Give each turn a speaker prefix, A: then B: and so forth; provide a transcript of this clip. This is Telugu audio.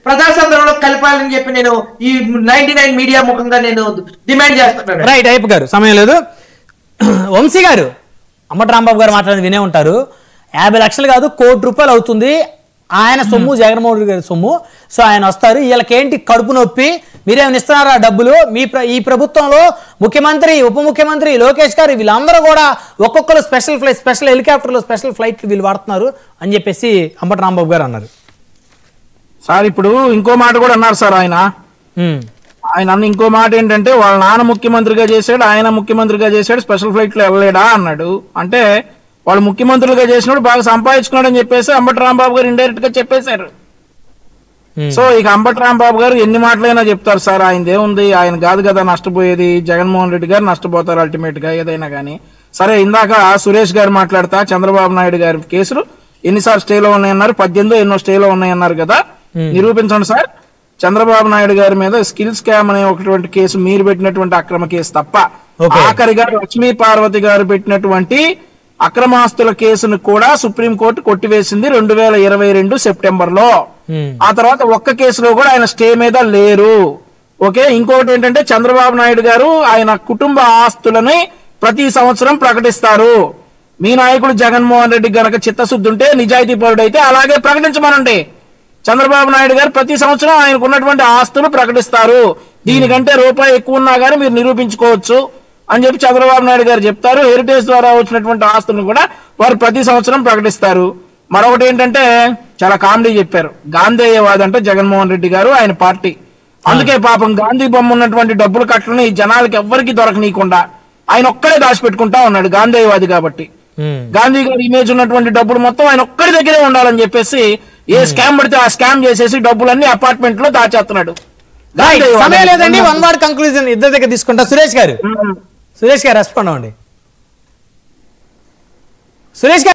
A: ప్రజాసంద్రంలో కలపాలని చెప్పి నేను ఈ 99 మీడియా ముఖంగా నేను డిమాండ్ చేస్తున్నాను.
B: రైట్, అయిపు గారు సమయం లేదు. వంశీ గారు, అంబటి రాంబాబు గారు మాట్లాడి వినే ఉంటారు. 50 లక్షలు కాదు, ₹1 కోటి అవుతుంది ఆయన సొమ్ము, జగన్మోహన్ రెడ్డి గారి సొమ్ము. సో ఆయన వస్తారు, వీళ్ళకేంటి కడుపు నొప్పి, మీరేమైనా ఇస్తున్నారా డబ్బులు? ఈ ప్రభుత్వంలో ముఖ్యమంత్రి, ఉప ముఖ్యమంత్రి, లోకేష్ గారు వీళ్ళందరూ కూడా ఒక్కొక్కరు స్పెషల్ హెలికాప్టర్లు, స్పెషల్ ఫ్లైట్లు వీళ్ళు వాడుతున్నారు అని చెప్పేసి అంబటి రాంబాబు గారు అన్నారు.
C: సార్ ఇప్పుడు ఇంకో మాట కూడా అన్నారు సార్ ఆయన అన్న ఇంకో మాట ఏంటంటే, వాళ్ళ నాన్న ముఖ్యమంత్రిగా చేశాడు, ఆయన ముఖ్యమంత్రిగా చేశాడు, స్పెషల్ ఫ్లైట్ లో వెళ్ళలేడా అన్నాడు. అంటే వాళ్ళు ముఖ్యమంత్రులుగా చేసినప్పుడు బాగా సంపాదించుకున్నాడు అని చెప్పేసి అంబటి రాంబాబు గారు ఇండైరెక్ట్ గా చెప్పేశారు. సో ఇక అంబటి రాంబాబు గారు ఎన్ని మాటలైనా చెప్తారు సార్, ఆయనది ఏముంది, ఆయన కాదు కదా నష్టపోయేది, జగన్మోహన్ రెడ్డి గారు నష్టపోతారు అల్టిమేట్ గా ఏదైనా కానీ. సరే, ఇందాక సురేష్ గారు మాట్లాడతా చంద్రబాబు నాయుడు గారి కేసులు ఎన్నిసార్లు స్టేలో ఉన్నాయన్నారు, 18 ఎన్నో స్టేలో ఉన్నాయన్నారు కదా, నిరూపించండి సార్. చంద్రబాబు నాయుడు గారి మీద స్కిల్ స్కామ్ అనే ఒకటువంటి కేసు మీరు పెట్టినటువంటి అక్రమ కేసు తప్ప, ఆఖరిగా లక్ష్మీ పార్వతి గారు పెట్టినటువంటి అక్రమాస్తుల కేసును కూడా సుప్రీంకోర్టు కొట్టివేసింది 2022 సెప్టెంబర్ లో. ఆ తర్వాత ఒక్క కేసులో కూడా ఆయన స్టే మీద లేరు. ఓకే, ఇంకొకటి ఏంటంటే చంద్రబాబు నాయుడు గారు ఆయన కుటుంబ ఆస్తులని ప్రతి సంవత్సరం ప్రకటిస్తారు. మీ నాయకుడు జగన్మోహన్ రెడ్డి గనక చిత్తశుద్ధి ఉంటే, నిజాయితీ పరుడైతే అలాగే ప్రకటించమనండి. చంద్రబాబు నాయుడు గారు ప్రతి సంవత్సరం ఆయనకు ఉన్నటువంటి ఆస్తులు ప్రకటిస్తారు. దీనికంటే రూపాయి ఎక్కువ ఉన్నా గానీ మీరు నిరూపించుకోవచ్చు అని చెప్పి చంద్రబాబు నాయుడు గారు చెప్తారు. హెరిటేజ్ ద్వారా వచ్చినటువంటి ఆస్తులను కూడా వారు ప్రతి సంవత్సరం ప్రకటిస్తారు. మరొకటి ఏంటంటే చాలా కామెడీ చెప్పారు, గాంధేయవాది అంటే జగన్మోహన్ రెడ్డి గారు, ఆయన పార్టీ. అందుకే పాపం గాంధీ బొమ్మ ఉన్నటువంటి డబ్బులు కట్టలని జనాలకి ఎవ్వరికి దొరకనీయకుండా ఆయన ఒక్కడే దాచిపెట్టుకుంటా ఉన్నాడు, గాంధేయవాది కాబట్టి. గాంధీ గారి ఇమేజ్ ఉన్నటువంటి డబ్బులు మొత్తం ఆయన ఒక్కడి దగ్గరే ఉండాలని చెప్పేసి ఏ స్కామ్ పడితే ఆ స్కామ్ చేసేసి డబ్బులన్నీ అపార్ట్మెంట్ లో దాచేస్తున్నాడు.
B: సమయం లేదండి, వన్ వర్డ్ కంక్లూజన్ ఇద్దరి దగ్గర తీసుకుంటా. సురేష్ గారు రెస్పాండ్ అవ్వండి. సురేష్ గారు